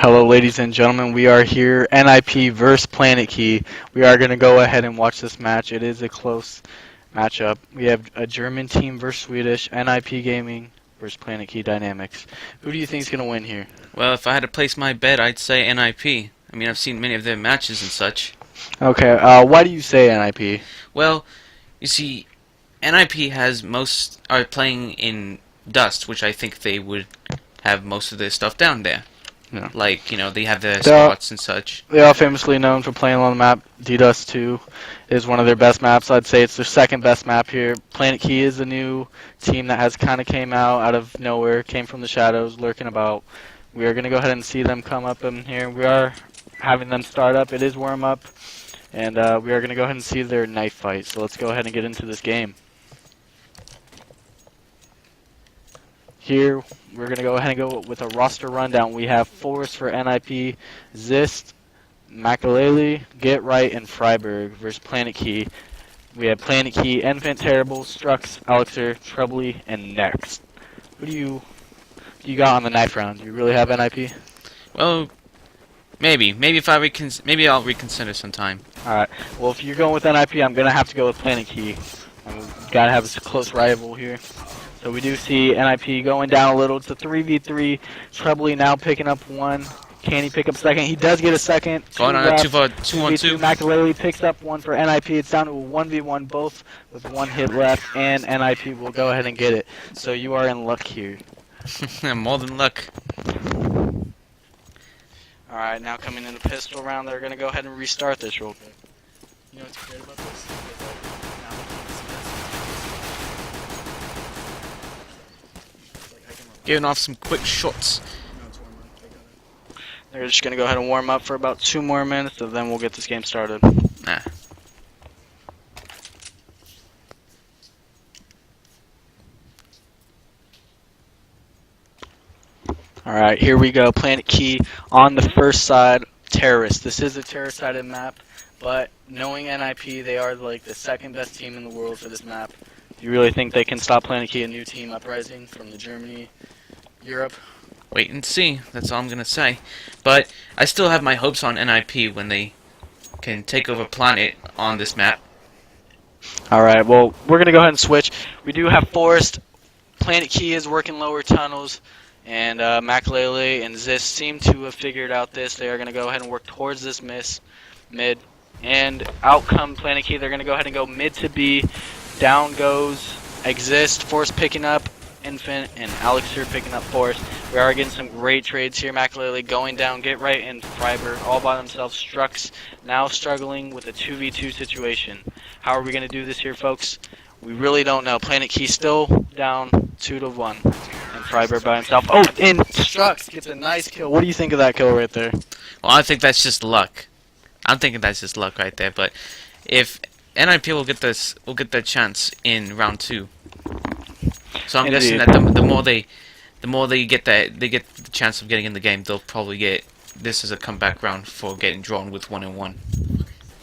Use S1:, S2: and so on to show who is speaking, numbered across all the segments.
S1: Hello, ladies and gentlemen. We are here, NiP versus PlanetKey. We are going to go ahead and watch this match. It is a close matchup. We have a German team versus Swedish, NiP Gaming versus PlanetKey Dynamics. Who do you think is going to win here?
S2: Well, if I had to place my bet, I'd say NiP. I mean, I've seen many of their matches and such.
S1: Okay, why do you say NiP?
S2: Well, you see, NiP are playing in Dust, which I think they would have most of their stuff down there.
S1: Yeah.
S2: Like, they have their spots and such.
S1: They are famously known for playing on the map. D-Dust 2 is one of their best maps. I'd say it's their second best map here. PlanetKey is a new team that has kind of came out of nowhere, came from the shadows, lurking about. We are going to go ahead and see them come up in here. We are having them start up. It is warm up. And we are going to go ahead and see their knife fight. So let's go ahead and get into this game. Here, we're going to go ahead and go with a roster rundown. We have Forrest for NiP, Zist, Makalele, Get Right, and Freiburg versus PlanetKey. We have PlanetKey, Infant, Terrible, Strux, Elixir, Trebly, and Next. What do you got on the knife round? Do you really have NiP?
S2: Well, maybe if maybe I'll reconsider sometime.
S1: All right. Well, if you're going with NiP, I'm going to have to go with PlanetKey. We've got to have a close rival here. So we do see NiP going down a little. It's a 3v3. Trebly now picking up one. Can he pick up second? He does get a second.
S2: Going on a 2-on-2.
S1: Makalele picks up one for NiP. It's down to a 1v1, both with one hit left, and NiP will go ahead and get it. So you are in luck here.
S2: More than luck.
S1: Alright, now coming in the pistol round, they're going to go ahead and restart this real quick.
S3: You know what's great about this?
S2: Giving off some quick shots.
S1: They're just going to go ahead and warm up for about 2 more minutes, and then we'll get this game started.
S2: Nah.
S1: Alright, here we go. PlanetKey on the first side, Terrorist. This is a terrorist-sided map, but knowing NiP, they are like the second best team in the world for this map. Do you really think they can stop PlanetKey, a new team uprising from the Germany, Europe?
S2: Wait and see. That's all I'm gonna say. But I still have my hopes on NiP when they can take over Planet on this map.
S1: Alright, well, we're going to go ahead and switch. We do have Forrest. PlanetKey is working lower tunnels. And Makalele and Zist seem to have figured out this. They are going to go ahead and work towards this mid. And out come PlanetKey. They're going to go ahead and go mid to B. Down goes Exist. Forrest picking up Infant. And Elixir picking up Forrest. We are getting some great trades here. Makalele going down. Get Right and Freiburg all by themselves. Strux now struggling with a 2v2 situation. How are we going to do this here, folks? We really don't know. PlanetKey still down 2-1. And Freiburg by himself. Oh, and Strux gets a nice kill. What do you think of that kill right there?
S2: Well, I think that's just luck. I'm thinking that's just luck right there. But if NiP will get that chance in round 2. So I'm guessing that the more they get the chance of getting in the game, they'll probably get this as a comeback round for getting drawn with 1-1.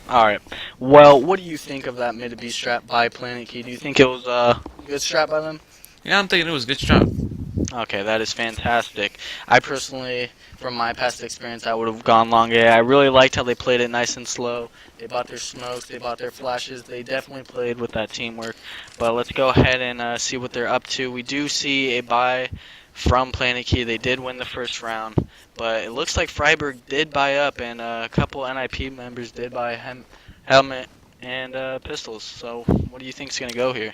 S1: Alright. Well, what do you think of that mid to B strat by PlanetKey? Do you think it was a good strat by them?
S2: Yeah, I'm thinking it was a good strat.
S1: Okay, that is fantastic. I personally, from my past experience, I would have gone long A. I really liked how they played it nice and slow. They bought their smokes, they bought their flashes. They definitely played with that teamwork. But let's go ahead and see what they're up to. We do see a buy from PlanetKey. They did win the first round. But it looks like Freiburg did buy up, and a couple NiP members did buy helmet and pistols. So what do you think is going to go here?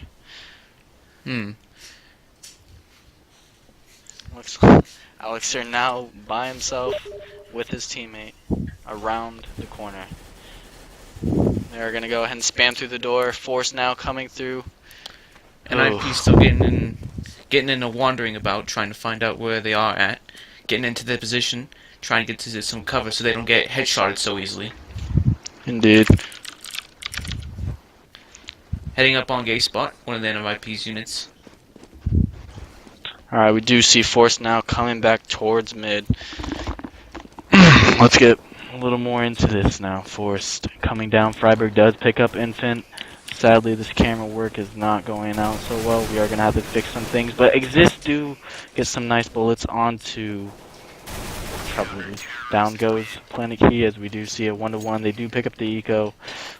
S1: Elixir now by himself with his teammate around the corner. They're going to go ahead and spam through the door. Force now coming through.
S2: NiP's still getting in a wandering about, trying to find out where they are at. Getting into their position, trying to get to some cover so they don't get headshotted so easily.
S1: Indeed.
S2: Heading up on Gay Spot, one of the NiP's units.
S1: Alright, we do see Force now coming back towards mid. Let's get a little more into this now. Force coming down. Freiburg does pick up Infant. Sadly, this camera work is not going out so well. We are going to have to fix some things. But Exist do get some nice bullets onto Trouble. Down goes PlanetKey as we do see a 1-to-1. They do pick up the eco.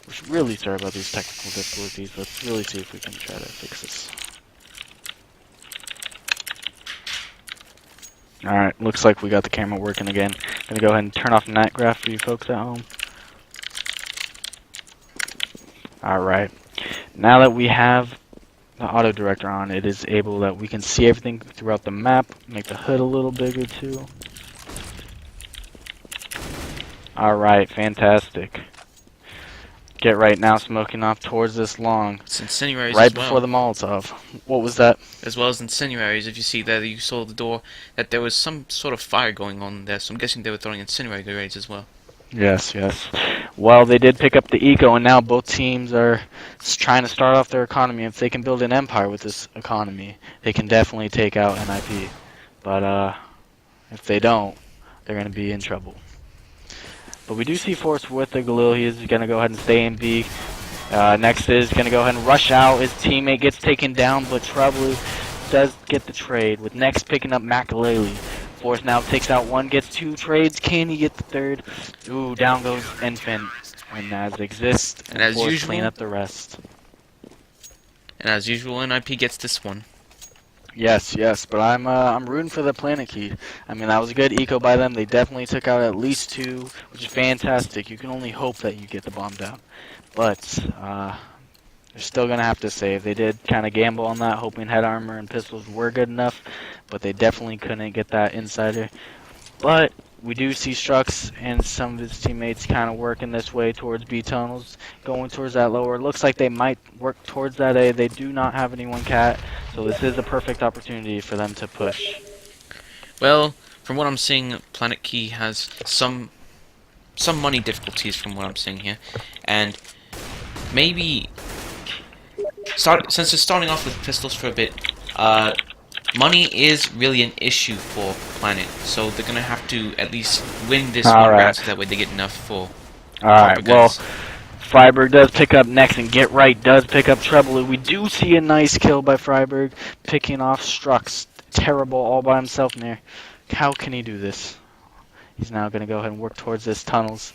S1: We're really sorry about these technical difficulties. Let's really see if we can try to fix this. Alright, looks like we got the camera working again. Gonna go ahead and turn off night graph for you folks at home. Alright, now that we have the auto director on, it is able that we can see everything throughout the map, make the hood a little bigger too. Alright, fantastic. Get right now smoking off towards this long.
S2: It's incendiaries
S1: Right
S2: as well.
S1: before the Molotov. What was that?
S2: As well as incendiaries. If you see there, you saw the door, that there was some sort of fire going on there, so I'm guessing they were throwing incendiary grenades as well.
S1: Yes, yes. Well, they did pick up the eco, and now both teams are trying to start off their economy. If they can build an empire with this economy, they can definitely take out NiP. But if they don't, they're going to be in trouble. But we do see Force with the Galil. He is going to go ahead and stay in B. Next is going to go ahead and rush out. His teammate gets taken down, but Trouble does get the trade, with Next picking up Makalele. Force now takes out one, gets two trades. Can he get the third? Ooh, down goes Infant. And as Exist,
S2: And as
S1: Force
S2: usual,
S1: clean up the rest.
S2: And as usual, NiP gets this one.
S1: Yes, yes, but I'm rooting for the PlanetKey. I mean, that was a good eco by them. They definitely took out at least two, which is fantastic. You can only hope that you get the bomb down. But they're still gonna have to save. They did kind of gamble on that, hoping head armor and pistols were good enough, but they definitely couldn't get that insider. But we do see Strux and some of his teammates kind of working this way towards B tunnels, going towards that lower. Looks like they might work towards that A. They do not have anyone cat, so this is a perfect opportunity for them to push.
S2: Well, from what I'm seeing, PlanetKey has some money difficulties from what I'm seeing here, and maybe since they're starting off with pistols for a bit, money is really an issue for Planet, so they're gonna have to at least win this one round so that way they get enough for
S1: Alright, well, Freiburg does pick up Next, and Get Right does pick up Treble. We do see a nice kill by Freiburg, picking off Strux. Terrible all by himself there. How can he do this? He's now going to go ahead and work towards this tunnels.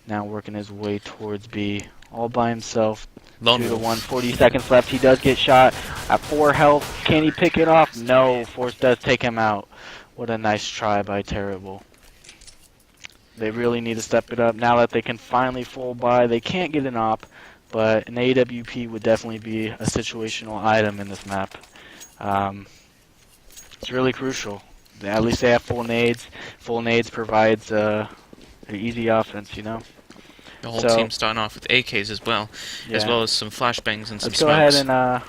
S1: Now working his way towards B, all by himself. 2-to-1, 40 seconds left. He does get shot at 4 health. Can he pick it off? No, Force does take him out. What a nice try by Terrible. They really need to step it up now that they can finally full buy. They can't get an op, but an AWP would definitely be a situational item in this map. It's really crucial. At least they have full nades. Full nades provides an easy offense, you know.
S2: The whole team starting off with AKs as well as some flashbangs and some
S1: Let's
S2: smokes.
S1: go ahead and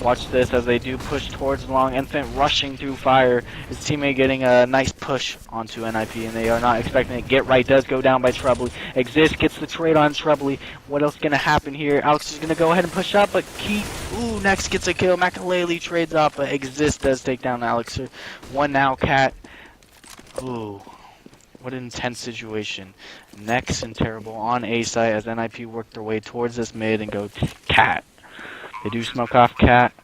S1: watch this as they do push towards long. Infant rushing through fire. His teammate getting a nice push onto NiP, and they are not expecting it. Get Right does go down by Trebly. Exist gets the trade on Trebly. What else is going to happen here? Alex is going to go ahead and push up, but ooh, Next gets a kill. Makalele trades off, but Exist does take down Alex. One now, Cat. Ooh. What an intense situation. Next and Terrible on A site as NiP work their way towards this mid and go Cat. They do smoke off Cat,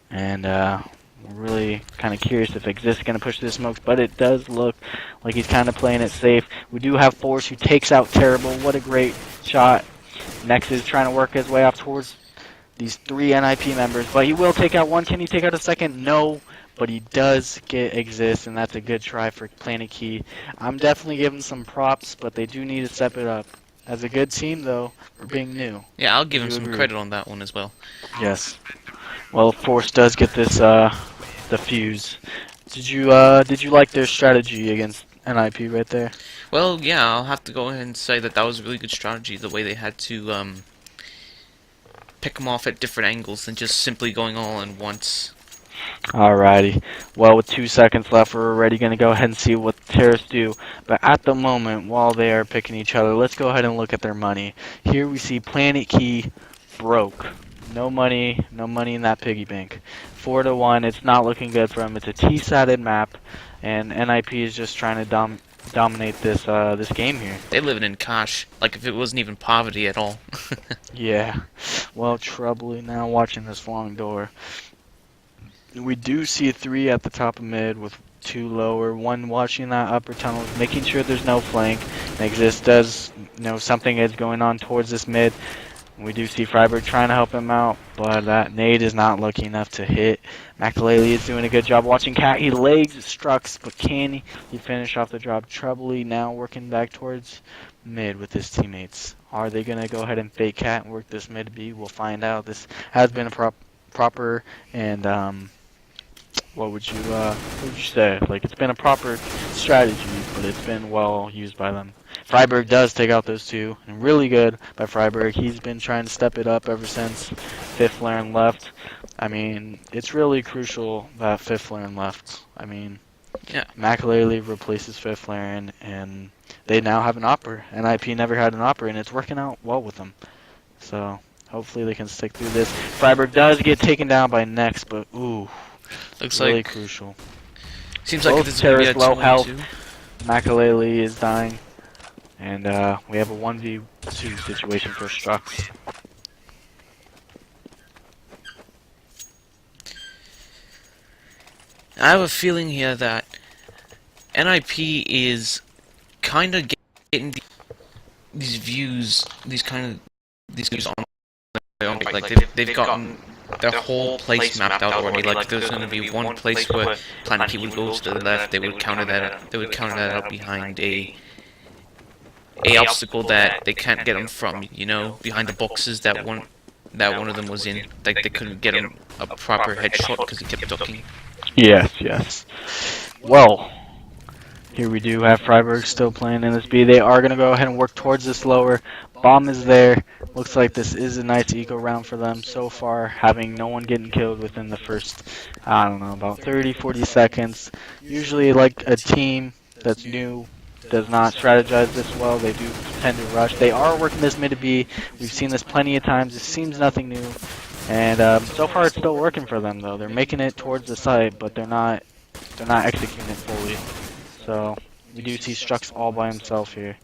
S1: and we're really kind of curious if Exist is going to push the smokes, but it does look like he's kind of playing it safe. We do have Force who takes out Terrible. What a great shot. Next is trying to work his way off towards these 3 NiP members, but he will take out one. Can he take out a second? No. But he does get Exist, and that's a good try for PlanetKey. I'm definitely giving some props, but they do need to step it up. As a good team, though, for being new.
S2: Yeah, I'll give him some credit on that one as well.
S1: Yes. Well, Force does get this the fuse. Did you like their strategy against NiP right there?
S2: Well, yeah, I'll have to go ahead and say that that was a really good strategy. The way they had to pick them off at different angles than just simply going all in once.
S1: Alrighty. Well, with 2 seconds left, we're already going to go ahead and see what the terrorists do. But at the moment, while they are picking each other, let's go ahead and look at their money. Here we see PlanetKey broke. No money in that piggy bank. 4-to-1, it's not looking good for them. It's a T-sided map, and NiP is just trying to dominate this this game here.
S2: They living in cash, like if it wasn't even poverty at all.
S1: Yeah. Well, Trouble now watching this long door. We do see 3 at the top of mid with 2 lower, 1 watching that upper tunnel, making sure there's no flank. Exist does know something is going on towards this mid. We do see Freiburg trying to help him out, but that nade is not lucky enough to hit. Makaleli is doing a good job watching Cat. He legs Strux, but can he finish off the job? Trebly now working back towards mid with his teammates. Are they going to go ahead and fake Cat and work this mid B? We'll find out. This has been a proper and what would you say? Like, it's been a proper strategy, but it's been well used by them. Freiburg does take out those 2, and really good by Freiburg. He's been trying to step it up ever since Fifth Laren left. I mean, it's really crucial that Fifth Laren left. I mean,
S2: Yeah.
S1: Makaleli replaces Fifth Laren, and they now have an opera. NiP never had an opera, and it's working out well with them. So, hopefully they can stick through this. Freiburg does get taken down by Next, but ooh.
S2: Looks
S1: Really
S2: like
S1: crucial.
S2: seems like
S1: Both
S2: this is gonna be a
S1: terrorists low health.
S2: 2-2.
S1: Makaleli is dying, and we have a 1v2 situation for Strux.
S2: I have a feeling here that NiP is kind of getting these views, these views on their own. Like they've gotten their whole place mapped out already. Like there's going to be one place where PlanetKey would go to the left. They would counter that. They would counter that out behind a obstacle that they can't get him from. You know, behind the boxes that one of them was in. Like they couldn't get him a proper headshot because he kept ducking.
S1: Yes. Well, here we do have Freiburg still playing in this B. They are going to go ahead and work towards this lower. Bomb is there. Looks like this is a nice eco round for them so far, having no one getting killed within the first, I don't know, about 30-40 seconds. Usually, like, a team that's new does not strategize this well. They do tend to rush. They are working this mid to B. We've seen this plenty of times. It seems nothing new. And so far it's still working for them though. They're making it towards the site, but they're not executing it fully. So we do see Strux all by himself here.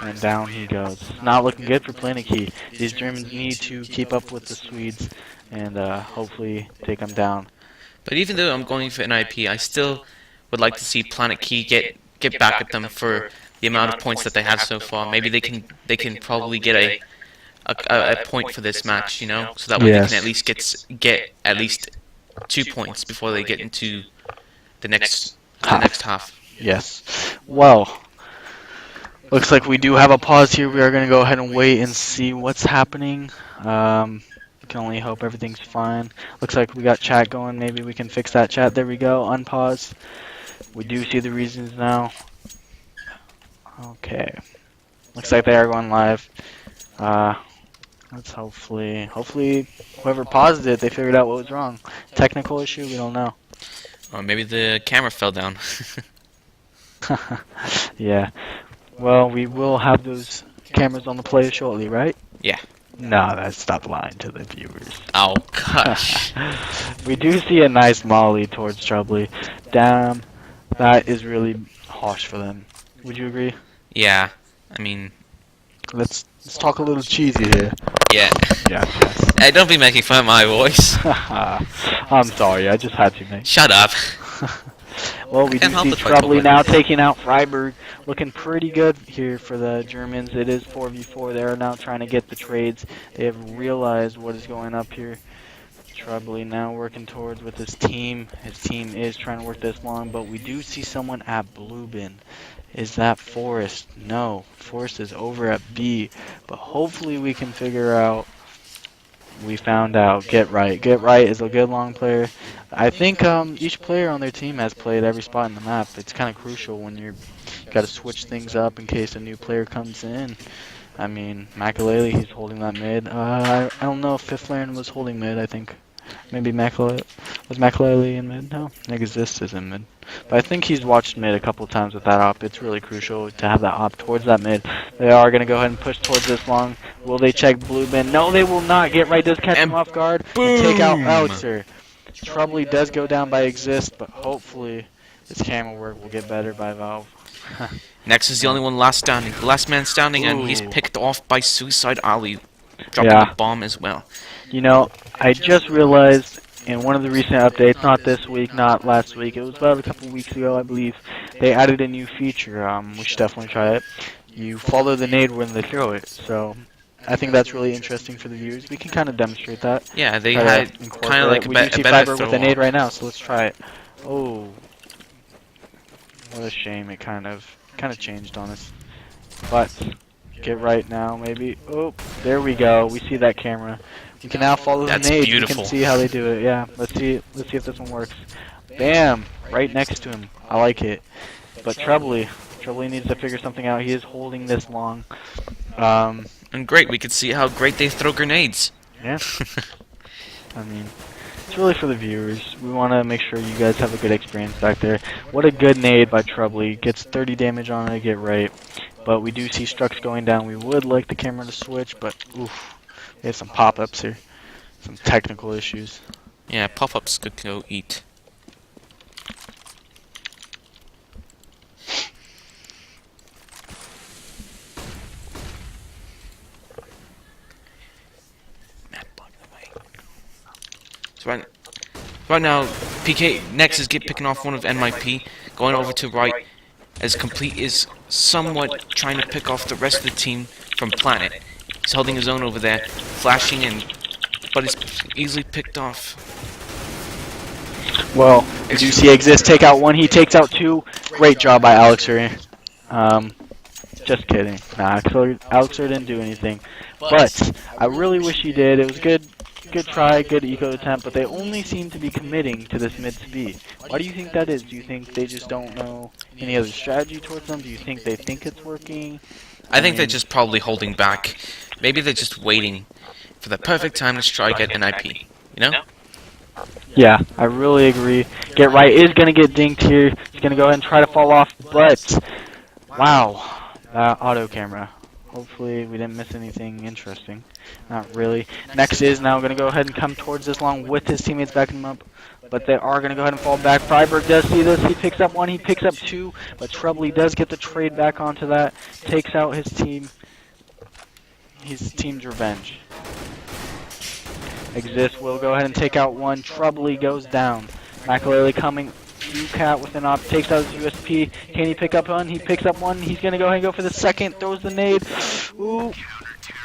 S1: And down he goes. It's not looking good for PlanetKey. These Germans need to keep up with the Swedes and hopefully take them down.
S2: But even though I'm going for NiP, I still would like to see PlanetKey get back at them for the amount of points that they have so far. Maybe they can probably get a point for this match, you know, so that way they can at least get at least 2 points before they get into the next half.
S1: Yes. Well, looks like we do have a pause here. We are going to go ahead and wait and see what's happening. We can only hope everything's fine. Looks like we got chat going. Maybe we can fix that chat. There we go. Unpause. We do see the reasons now. Okay. Looks like they are going live. Let's hopefully whoever paused it, they figured out what was wrong. Technical issue, we don't know.
S2: Or maybe the camera fell down.
S1: Yeah. Well, we will have those cameras on the play shortly, right?
S2: Yeah.
S1: No, that's not lying to the viewers.
S2: Oh gosh.
S1: We do see a nice molly towards Trebly. Damn, that is really harsh for them. Would you agree?
S2: Yeah. I mean,
S1: Let's talk a little cheesy here.
S2: yeah.
S1: Yes.
S2: Hey, don't be making fun of my voice.
S1: I'm sorry, I just had to, mate.
S2: Shut up.
S1: Well, we do
S2: can't help
S1: see
S2: it if I talk
S1: Trebly
S2: like
S1: now
S2: this.
S1: taking out Freiburg. Looking pretty good here for the Germans. It is 4v4. They are now trying to get the trades. They have realized what is going up here. Trebly now working towards with his team. His team is trying to work this long, but we do see someone at Blue Bin. Is that Forrest? No. Forrest is over at B. But hopefully we can figure out. We found out. Get Right. Get Right is a good long player. I think each player on their team has played every spot in the map. It's kind of crucial when you got to switch things up in case a new player comes in. I mean, Makaleli, he's holding that mid. I don't know if Fifth Laren was holding mid. I think maybe was Makaleli in mid? No, Exist is in mid. But I think he's watched mid a couple times with that op. It's really crucial to have that op towards that mid. They are going to go ahead and push towards this long. Will they check Blue Bin? No, they will not. Get Right does catch him off guard and take out Outser. Trebly does go down by Exist, but hopefully this camera work will get better by Valve.
S2: Next is the only one last man standing, and he's
S1: Ooh.
S2: picked off by Suicide Ali, dropping
S1: Yeah.
S2: a bomb as well.
S1: You know, I just realized in one of the recent updates, not this week, not last week, it was about a couple weeks ago, I believe, they added a new feature. We should definitely try it. You follow the nade when they throw it. So I think that's really interesting for the viewers. We can kind of demonstrate that.
S2: Yeah, they
S1: Try
S2: had
S1: to
S2: kind of
S1: incorporate
S2: like
S1: it. We do
S2: a
S1: see
S2: better
S1: Fiber
S2: throw
S1: with a nade
S2: off.
S1: right now, so let's try it. Oh, what a shame! It kind of changed on us. But get right now, maybe. Oh, there we go. We see that camera. We can now follow the
S2: That's
S1: nades. We
S2: beautiful.
S1: can see how they do it. Yeah, let's see. Let's see if this one works. Bam! Right next to him. I like it. But Trebly needs to figure something out. He is holding this long.
S2: And great, we could see how great they throw grenades.
S1: Yeah. I mean, it's really for the viewers. We want to make sure you guys have a good experience back there. What a good nade by Trebly. Gets 30 damage on it, get right. But we do see Strux going down. We would like the camera to switch, but oof. We have some pop-ups here. Some technical issues.
S2: Yeah, pop-ups could go eat. So right now, PK next is picking off one of NiP, going over to right, as Complete is somewhat trying to pick off the rest of the team from Planet. He's holding his own over there, flashing in, but he's easily picked off.
S1: Well, as you see Exist take out one, he takes out two. Great job by Alexer. Just kidding. Nah, Alexer didn't do anything. But I really wish he did. It was good try, good eco attempt, but they only seem to be committing to this mid speed. Why do you think that is? Do you think they just don't know any other strategy towards them? Do you think they think it's working?
S2: I think they're just probably holding back. Maybe they're just waiting for the perfect time to strike at NiP. You know?
S1: Yeah, I really agree. Get right is going to get dinked here. He's going to go ahead and try to fall off, but wow, that auto camera. Hopefully we didn't miss anything interesting. Not really. Next is now going to go ahead and come towards this long with his teammates backing him up. But they are going to go ahead and fall back. Freiberg does see this. He picks up one. He picks up two. But Trebly does get the trade back onto that. Takes out his team. His team's revenge. Exist will go ahead and take out one. Trebly goes down. Makalele coming. Cat with an op, takes out his USP. Can he pick up one? He picks up one. He's gonna go ahead and go for the second. Throws the nade. Ooh,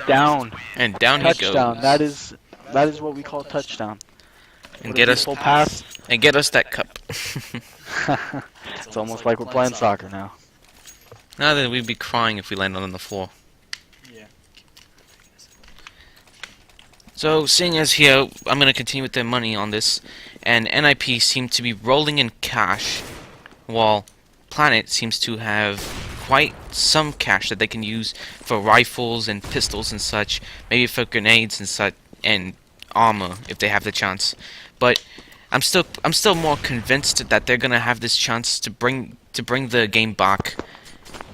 S1: down.
S2: And down
S1: Touchdown.
S2: he goes.
S1: That is what we call touchdown.
S2: And
S1: What a
S2: get us
S1: beautiful pass.
S2: and get us that cup.
S1: It's almost like we're playing soccer now.
S2: Now then, we'd be crying if we landed on the floor.
S3: Yeah.
S2: So, seeing as here, I'm gonna continue with their money on this, and NiP seem to be rolling in cash, while Planet seems to have quite some cash that they can use for rifles and pistols and such, maybe for grenades and such, and armor if they have the chance. But I'm still more convinced that they're gonna have this chance to bring the game back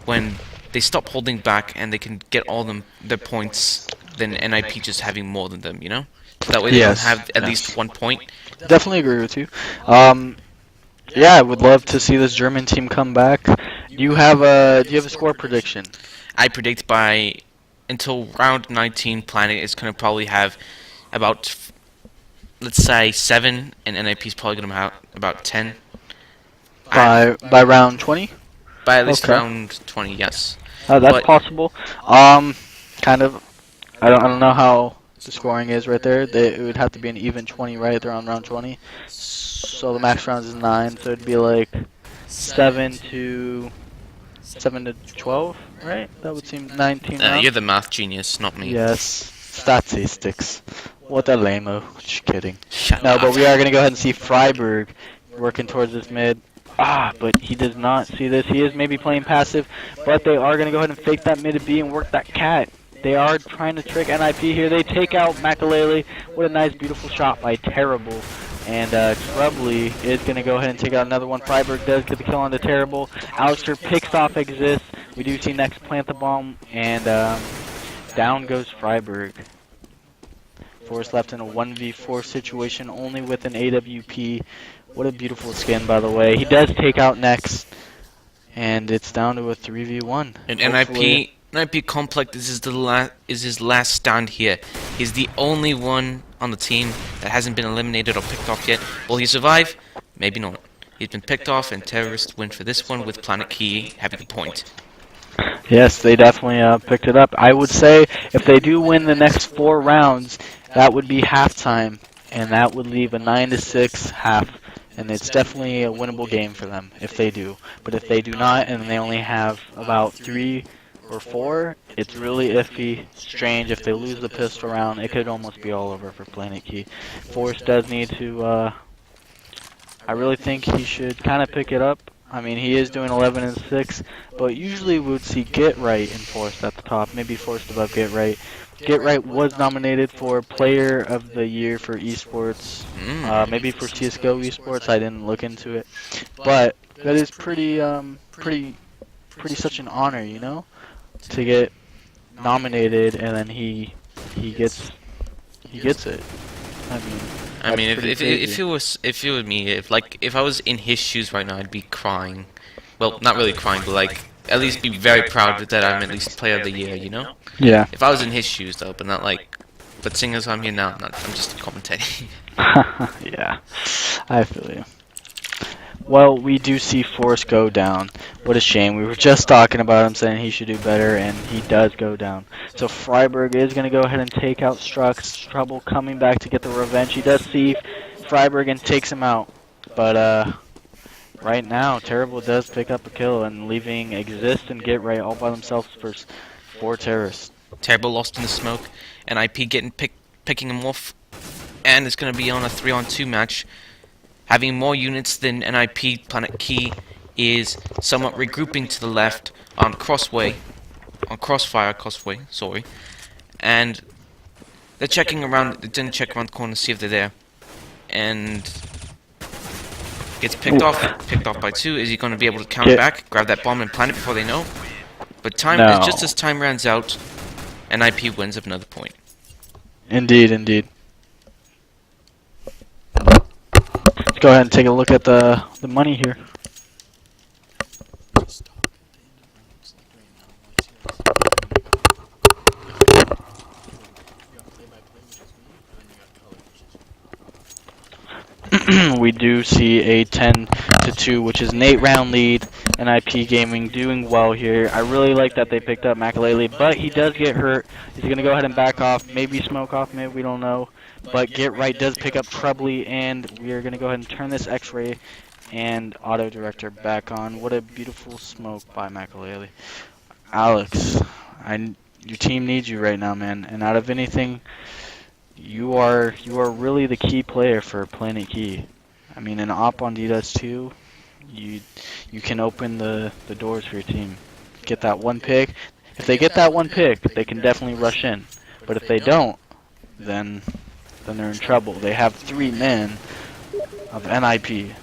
S2: when they stop holding back and they can get all their points than NiP just having more than them, you know? So that way they
S1: Yes,
S2: can have at
S1: yes.
S2: least 1 point.
S1: Definitely agree with you. Yeah, I would love to see this German team come back. Do you have a score prediction?
S2: I predict by until round 19, Planet is gonna probably have about, let's say 7, and NiP is probably gonna have about 10.
S1: By round 20?
S2: By at least
S1: Okay.
S2: round 20, yes.
S1: That's
S2: But-
S1: possible. Kind of. I don't know how the scoring is right there. It would have to be an even 20, right? They're on round 20. So the max round is 9, so it'd be like 7 to 12, right? That would seem 19 rounds.
S2: You're the math genius, not me.
S1: Yes. Statistics. What a lame-o. Just kidding.
S2: Shut
S1: No,
S2: up.
S1: but we are going to go ahead and see Freiberg working towards this mid. But he does not see this. He is maybe playing passive, but they are going to go ahead and fake that mid to B and work that cat. They are trying to trick NiP here. They take out Makalele. What a nice, beautiful shot by Terrible. And Trebly is going to go ahead and take out another one. Freiberg does get the kill on the Terrible. Alexter picks off Exist. We do see next plant the bomb, and down goes Freiberg. Force left in a 1v4 situation only with an AWP. What a beautiful skin, by the way. He does take out next, and it's down to a 3v1.
S2: And
S1: Hopefully-
S2: NiP Complex is his last stand here. He's the only one on the team that hasn't been eliminated or picked off yet. Will he survive? Maybe not. He's been picked off, and terrorists win for this one with PlanetKey having a point.
S1: Yes, they definitely picked it up. I would say if they do win the next 4 rounds, that would be halftime, and that would leave a 9-6 half, and it's definitely a winnable game for them if they do. But if they do not, and they only have about 3 or 4, it's really iffy, strange. If they lose the pistol round, it could almost be all over for PlanetKey. Force does need to. I really think he should kind of pick it up. I mean, he is doing 11-6, but usually we would see Get Right and Forced at the top, maybe Forced above Get Right. Get Right was nominated for Player of the Year for esports, maybe for CS:GO esports. I didn't look into it, but that is pretty such an honor, you know, to get nominated and then he gets it.
S2: I mean,
S1: That's pretty
S2: if it was me, if I was in his shoes right now, I'd be crying. Well, not really crying, but like at least be very proud that I'm at least Player of the Year, you know?
S1: Yeah.
S2: If I was in his shoes though, but not like. But seeing as I'm here now, I'm just commentating.
S1: Yeah, I feel you. Well, we do see Force go down. What a shame. We were just talking about him saying he should do better, and he does go down. So Freiburg is going to go ahead and take out Strux. Trouble coming back to get the revenge. He does see Freiburg and takes him out. But right now, Terrible does pick up a kill and leaving Exist and Get Right all by themselves for 4 terrorists.
S2: Terrible lost in the smoke, and IP picking him off, and it's going to be on a 3-on-2 match. Having more units than NiP, PlanetKey is somewhat regrouping to the left on Crossfire, sorry, and they're checking around. They didn't check around the corner to see if they're there, and gets picked off by 2. Is he going to be able to counter back, grab that bomb and plant it before they know? But just as time runs out, NiP wins up another point.
S1: Indeed. Let's go ahead and take a look at the money here. We do see a 10-2, which is an 8-round lead. NiP Gaming doing well here. I really like that they picked up Makalele, but he does get hurt. He's going to go ahead and back off, maybe smoke off, maybe we don't know. But Get Right does pick up Trebly, and we are going to go ahead and turn this X-Ray and Auto Director back on. What a beautiful smoke by Makalele. Alex, your team needs you right now, man. And out of anything, you are really the key player for PlanetKey. I mean, an op on DDoS 2, you can open the doors for your team. Get that one pick. If they get that one pick, they can definitely rush in. But if they don't, then they're in trouble. They have 3 men of NiP.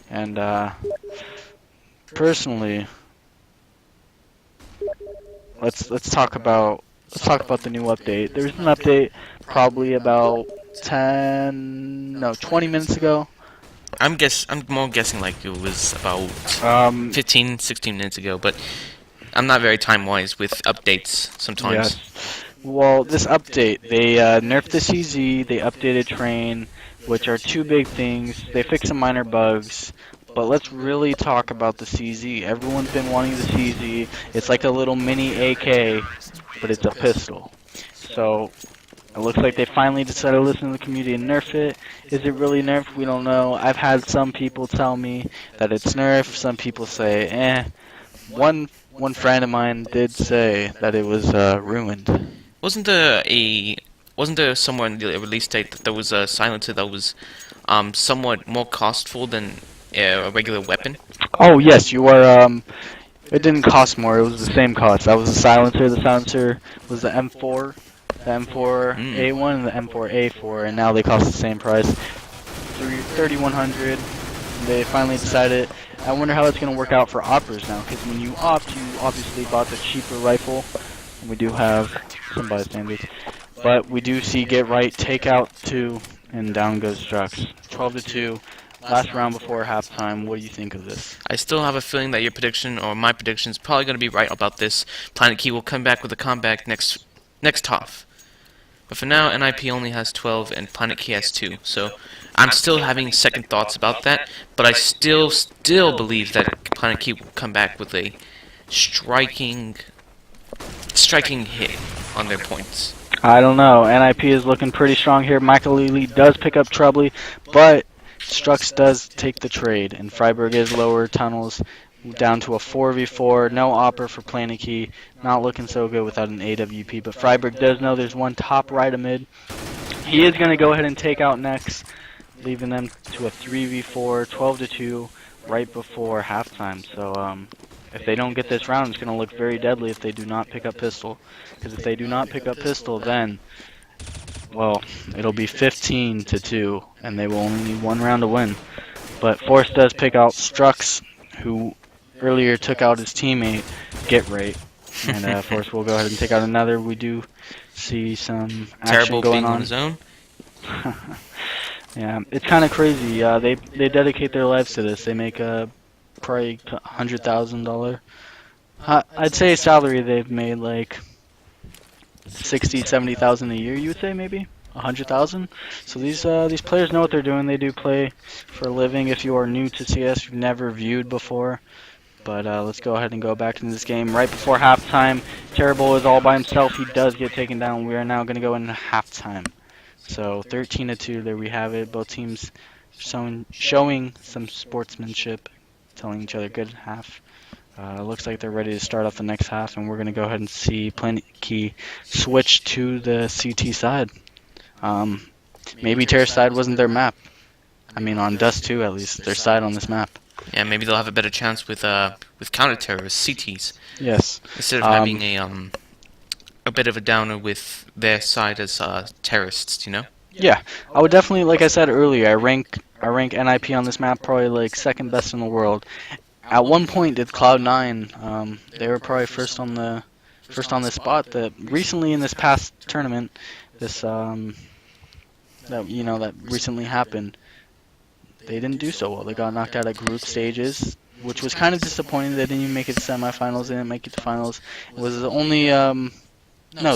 S1: And personally, let's talk about the new update. There's an update probably about 20 minutes ago.
S2: I'm more guessing like it was about 15, 16 minutes ago, but I'm not very time-wise with updates sometimes.
S1: Yes. Well, this update, they nerfed the CZ, they updated Train, which are 2 big things. They fixed some minor bugs. But let's really talk about the CZ. Everyone's been wanting the CZ. It's like a little mini AK, but it's a pistol. So it looks like they finally decided to listen to the community and nerf it. Is it really nerfed? We don't know. I've had some people tell me that it's nerfed. Some people say, eh. One friend of mine did say that it was ruined.
S2: Wasn't there somewhere in the release date that there was a silencer that was somewhat more costful than a regular weapon?
S1: Oh yes, you are. It didn't cost more. It was the same cost. That was the silencer. The silencer was the M4, the M4A1, and the M4A4, and now they cost the same price, 3,100. They finally decided. I wonder how it's going to work out for oppers now, because when you opt, you obviously bought the cheaper rifle. And we do have some bystanders, but we do see Get Right take out 2, and down goes Strux, 12-2. Last round before halftime. What do you think of this?
S2: I still have a feeling that your prediction, or my prediction, is probably going to be right about this. PlanetKey will come back with a comeback next half. But for now, NiP only has 12 and PlanetKey has 2. So I'm still having second thoughts about that, but I still believe that PlanetKey will come back with a striking hit on their points.
S1: I don't know. NiP is looking pretty strong here. Michael Lee does pick up Trebly, but Strux does take the trade, and Freiburg is lower tunnels down to a 4v4. No opera for PlanetKey. Not looking so good without an AWP, but Freiburg does know there's one top right amid. He is going to go ahead and take out next, leaving them to a 3v4, 12-2, right before halftime. So if they don't get this round, it's going to look very deadly if they do not pick up pistol. Because if they do not pick up pistol, then, well, it'll be 15-2, and they will only need one round to win. But Force does pick out Strux, who earlier took out his teammate, Get Right. And Force will go ahead and take out another. We do see some action
S2: Terrible
S1: going
S2: being on
S1: on.
S2: his own.
S1: Yeah, it's kind of crazy. They dedicate their lives to this. They make probably $100,000. I'd say salary they've made like 60,000-70,000 a year. You would say maybe 100,000. So these players know what they're doing. They do play for a living. If you are new to CS, you've never viewed before. But let's go ahead and go back into this game right before halftime. Terrible is all by himself. He does get taken down. We are now going to go into halftime. So 13-2, there we have it. Both teams showing some sportsmanship, telling each other good half. Looks like they're ready to start off the next half, and we're going to go ahead and see PlanetKey switch to the CT side. Maybe Terrace side wasn't their map. I mean, on Dust 2 at least, their side on this map.
S2: Yeah, maybe they'll have a better chance with counter-terrorists, CTs.
S1: Yes.
S2: Instead of having a bit of a downer with their side as terrorists, you know?
S1: Yeah, I would definitely, like I said earlier, I rank NiP on this map probably like second best in the world. At one point, did Cloud9? They were probably first on the spot. That recently in this past tournament, that recently happened, they didn't do so well. They got knocked out at group stages, which was kind of disappointing. They didn't even make it to semifinals. They didn't make it to finals. It was the only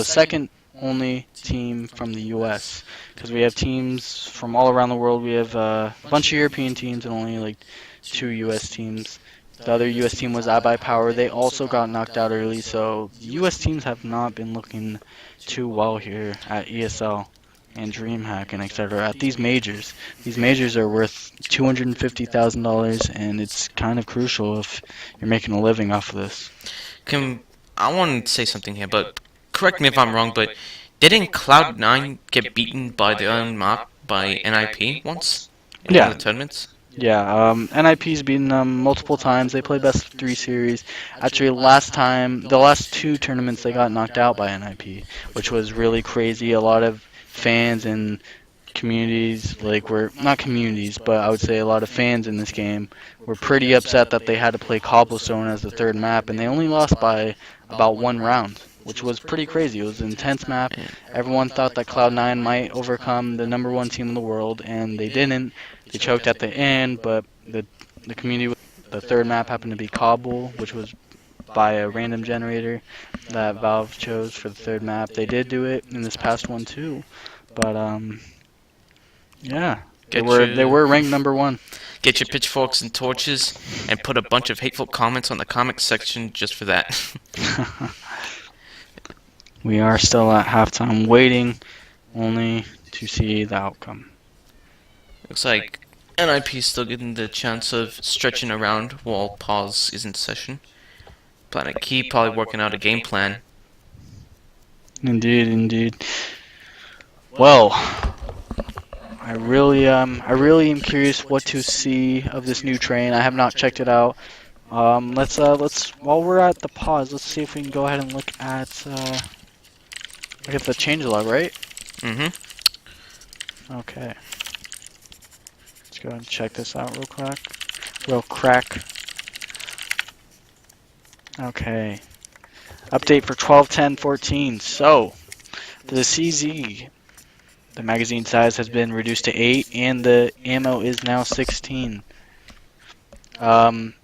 S1: second only team from the U.S. because we have teams from all around the world. We have a bunch of European teams and only like 2 U.S. teams. The other U.S. team was iBuyPower. They also got knocked out early, so the U.S. teams have not been looking too well here at ESL and DreamHack and etc. At these majors. These majors are worth $250,000, and it's kind of crucial if you're making a living off of this.
S2: I want to say something here, but correct me if I'm wrong, but didn't Cloud9 get beaten by their own map by NiP once in one of the tournaments?
S1: Yeah, NiP's beaten them multiple times. They play best of 3 series. Actually, the last 2 tournaments, they got knocked out by NiP, which was really crazy. A lot of fans and communities, not communities, but I would say a lot of fans in this game were pretty upset that they had to play Cobblestone as the 3rd map, and they only lost by about 1 round, which was pretty crazy. It was an intense map. Everyone thought that Cloud9 might overcome the #1 team in the world, and they didn't. They choked at the end, but the community, the 3rd map happened to be Cobble, which was by a random generator that Valve chose for the 3rd map. They did do it in this past one too, but yeah, they were ranked #1.
S2: Get your pitchforks and torches and put a bunch of hateful comments on the comics section just for that.
S1: We are still at halftime, waiting only to see the outcome.
S2: Looks like NiP's still getting the chance of stretching around while pause is in session. PlanetKey probably working out a game plan.
S1: Indeed. Well, I really am curious what to see of this new train. I have not checked it out. Let's while we're at the pause, let's see if we can go ahead and look at the changelog, right? Okay. Let's go ahead and check this out real crack. Okay. Update for 12.10.14. So, for the CZ, the magazine size has been reduced to 8, and the ammo is now 16. And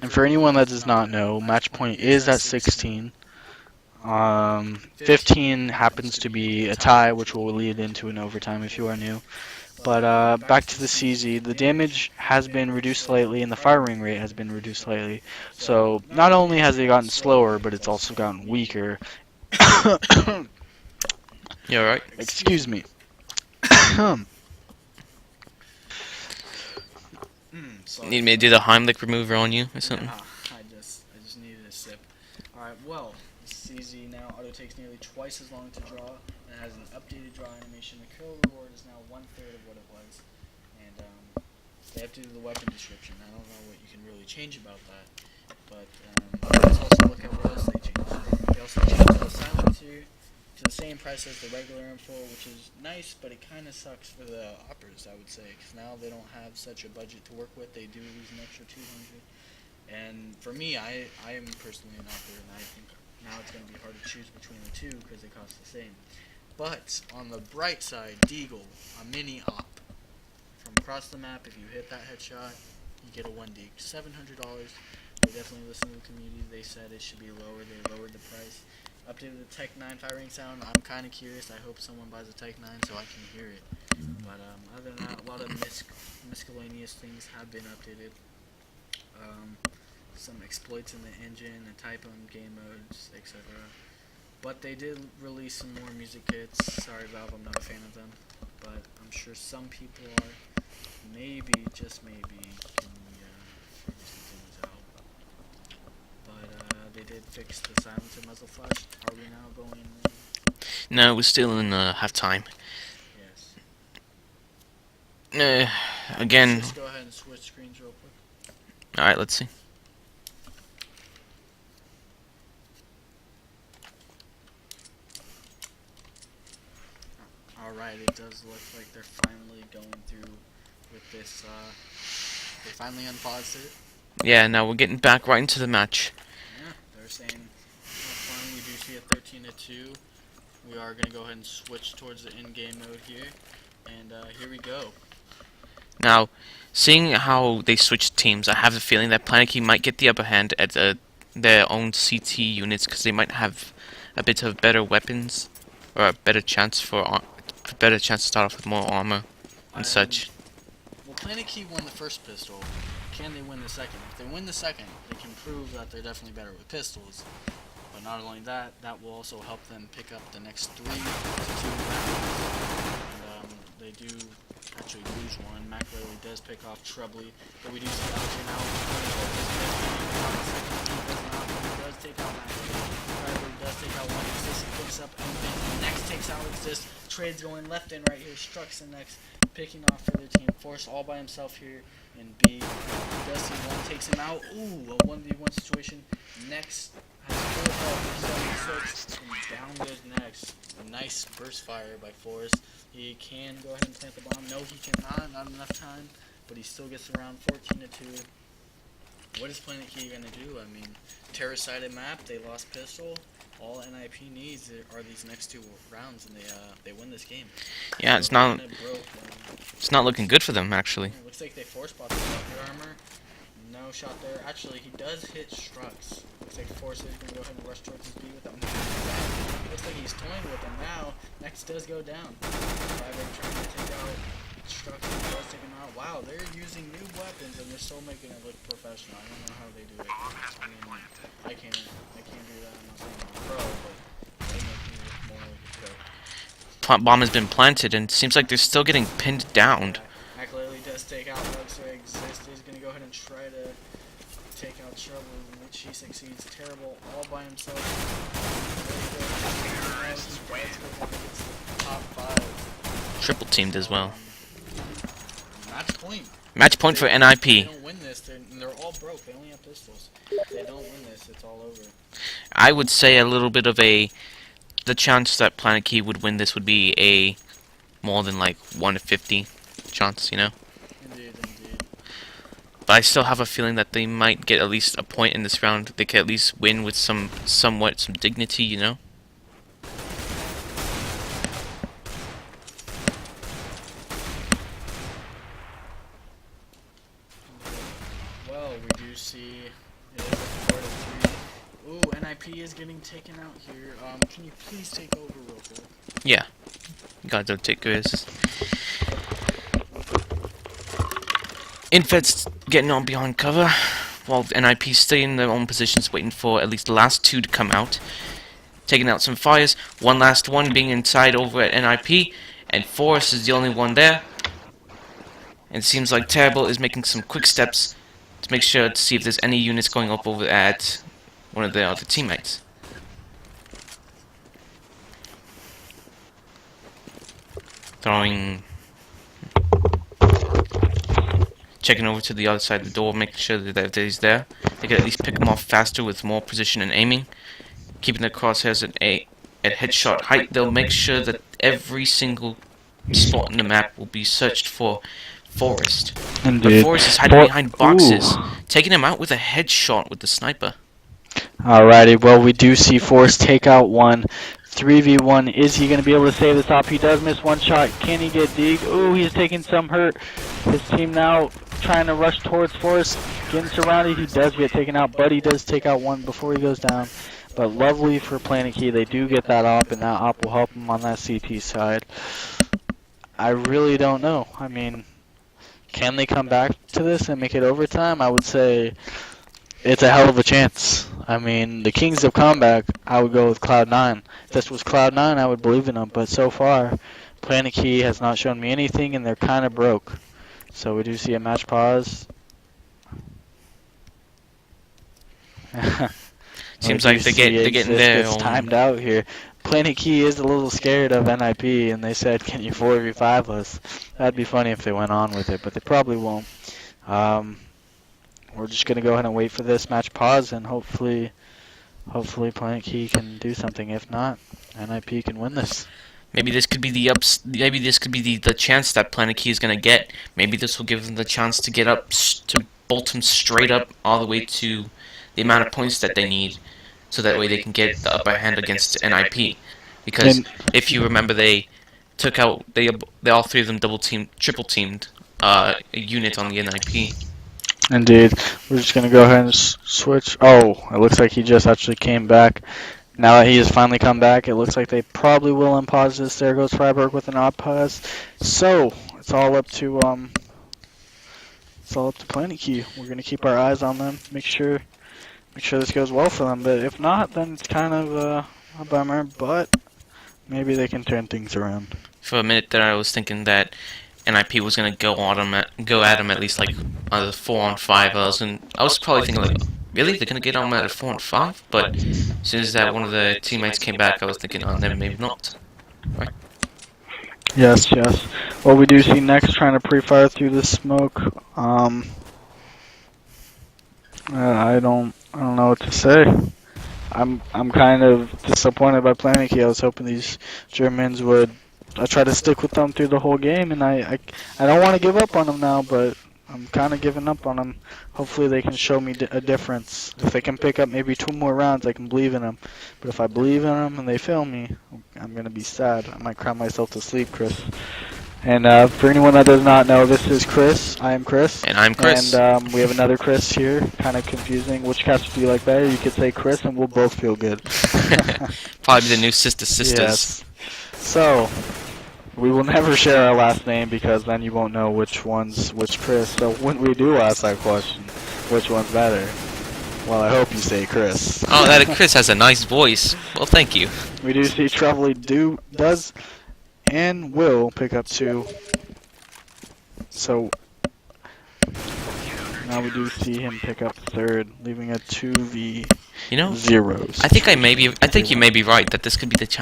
S1: for anyone that does not know, match point is at 16. 15 happens to be a tie, which will lead into an overtime if you are new. But back to the CZ, the damage has been reduced slightly and the firing rate has been reduced slightly. So not only has it gotten slower, but it's also gotten weaker.
S2: You alright?
S1: Excuse me.
S3: Sorry.
S2: Need me to do the Heimlich remover on you or something?
S3: I just needed a sip. Alright, well, the CZ now auto takes nearly twice as long to draw and has an updated draw animation. The kill reward is now 1/3 of what it was. And they have to do the weapon description. I don't know what you can really change about that. But let's also look at what else they changed. They also changed the silencer to the same price as the regular M4, which is nice, but it kind of sucks for the operas, I would say, because now they don't have such a budget to work with. They do lose an extra 200. And for me, I am personally an opera, and I think now it's going to be hard to choose between the two because they cost the same. But on the bright side, Deagle, a mini op. From across the map, if you hit that headshot, you get a 1D. $700. They definitely listened to the community. They said it should be lower. They lowered the price. Updated the Tech 9 firing sound. I'm kind of curious. I hope someone buys a Tech 9 so I can hear it. But other than that, a lot of miscellaneous things have been updated. Some exploits in the engine, a typo in game modes, etc. But they did release some more music kits. Sorry, Valve, I'm not a fan of them. But I'm sure some people are. Maybe, just maybe, can we figure some things out. But they did fix the silencer muzzle flash. Are we now going?
S2: No, we're still in halftime.
S3: Yes.
S2: Again.
S3: Let's just go ahead and switch screens real quick.
S2: Alright, let's see.
S3: Alright, it does look like they're finally going through with this. They finally unpaused it.
S2: Yeah, now we're getting back right into the match.
S3: Yeah, they're saying finally we do see a 13-2. We are going to go ahead and switch towards the in-game mode here. And here we go.
S2: Now, seeing how they switched teams, I have a feeling that PlanetKey might get the upper hand at their own CT units because they might have a bit of better weapons or a better chance to start off with more armor and such.
S3: Well, PlanetKey won the first pistol. Can they win the second? If they win the second, they can prove that they're definitely better with pistols. But not only that, that will also help them pick up the next 3 to 2 rounds. And they do actually lose one. McLeod does pick off Trebly, but we do see Alger now. He does take out McLeod. Does take out one assist. He picks up and next takes out exist. Trades going left and right here. Strucks and next picking off for the team. Force all by himself here. And B does see one, takes him out. Ooh, a 1v1 situation. Next has full health, 76, and down goes next. A nice burst fire by Forrest. He can go ahead and plant the bomb. No, he cannot. Not enough time. But he still gets around 14-2. What is PlanetKey gonna do? I mean, terror-sided map. They lost pistol. All NiP needs are these next 2 rounds, and they win this game.
S2: Yeah, it's not looking good for them actually.
S3: Yeah, looks like they force bought the armor. No shot there. Actually, he does hit Strux. Looks like Force is gonna go ahead and rush towards his B with him. Looks like he's toying with him now. Next does go down. Fiverr trying to take out Strux and does take him out. Wow, they're using new weapons and they're still making it look professional. I don't know how they do it. I mean, I can't do that. I'm not saying I'm a pro, but they make me look more like a pro.
S2: Bomb has been planted and it seems like they're still getting pinned down.
S3: McLeod does take out Lux, so Exist is going to go ahead and try to take out Trouble, in which he succeeds terrible all by himself. Top 5.
S2: Triple teamed as well.
S3: Match point.
S2: Match point for
S3: They
S2: NiP.
S3: don't win this. They're all broke. They only have pistols. If they don't win this, it's all over.
S2: I would say a little bit of the chance that PlanetKey would win this would be a more than like 1 to 50 chance, you know?
S3: Indeed.
S2: But I still have a feeling that they might get at least a point in this round. They could at least win with some dignity, you know?
S3: Well, we do see it is a 4-3. Ooh, NiP is getting taken out here. Can you please take over real quick?
S2: Yeah. Gotta take this. Infed's getting on behind cover, while NiP stay in their own positions waiting for at least the last two to come out. Taking out some fires, one last one being inside over at NiP, and Forrest is the only one there. And it seems like Terrible is making some quick steps to make sure to see if there's any units going up over at one of their other teammates. Checking over to the other side of the door, making sure that he's there. They can at least pick him off faster with more precision and aiming. Keeping the crosshairs at headshot height, they'll make sure that every single spot in the map will be searched for Forrest.
S1: Indeed.
S2: But Forrest is hiding behind boxes, taking him out with a headshot with the sniper.
S1: Alrighty, well, we do see Forrest take out one. 3v1. Is he going to be able to save this off? He does miss one shot. Can he get Deeg? Ooh, he's taking some hurt. His team now trying to rush towards Forrest. Getting surrounded. He does get taken out. Buddy does take out one before he goes down. But lovely for PlanetKey. They do get that op, and that op will help him on that CT side. I really don't know. I mean, can they come back to this and make it overtime? I would say it's a hell of a chance. I mean, the Kings of Comeback, I would go with Cloud9. If this was Cloud9, I would believe in them. But so far, PlanetKey has not shown me anything, and they're kind of broke. So we do see a match pause.
S2: Seems like they're getting there.
S1: It's timed out here. PlanetKey is a little scared of NiP, and they said, "Can you 4v5 us?" That'd be funny if they went on with it, but they probably won't. We're just gonna go ahead and wait for this match pause, and hopefully PlanetKey can do something. If not, NiP can win this.
S2: Maybe this could be the chance that PlanetKey is gonna get. Maybe this will give them the chance to get up, to bolt them straight up all the way to the amount of points that they need, so that way they can get the upper hand against NiP. Because if you remember, they took out they all three of them triple teamed a unit on the NiP.
S1: Indeed. We're just going to go ahead and switch. Oh, it looks like he just actually came back. Now that he has finally come back, it looks like they probably will unpause this. There goes Freiburg with an odd pause. So, it's all up to PlanetKey. We're going to keep our eyes on them, make sure this goes well for them. But if not, then it's kind of a bummer, but maybe they can turn things around.
S2: For a minute there, I was thinking that NiP was gonna go at him at least like on the 4-on-5. I was probably thinking like, really, they're gonna get on him at a 4-on-5? But as soon as that one of the teammates came back, I was thinking, oh, then maybe not. Right?
S1: Yes. Well, we do see Next trying to pre-fire through the smoke. I don't know what to say. I'm kind of disappointed by PlanetKey. I was hoping these Germans would. I try to stick with them through the whole game, and I don't want to give up on them now, but I'm kind of giving up on them. Hopefully they can show me a difference. If they can pick up maybe 2 more rounds, I can believe in them. But if I believe in them and they fail me, I'm going to be sad. I might cry myself to sleep, Chris. And for anyone that does not know, this is Chris. I am Chris.
S2: And I'm Chris.
S1: And we have another Chris here. Kind of confusing. Which cast do you like better? You could say Chris, and we'll both feel good.
S2: Probably the new sisters.
S1: Yes. So, we will never share our last name because then you won't know which Chris. So when we do ask that question, which one's better? Well, I hope you say Chris.
S2: Oh, that Chris has a nice voice. Well, thank you.
S1: We do see Trevelly does and will pick up 2. So now we do see him pick up 3rd, leaving a 2v0.
S2: You know, I think you may be right that this could be the chance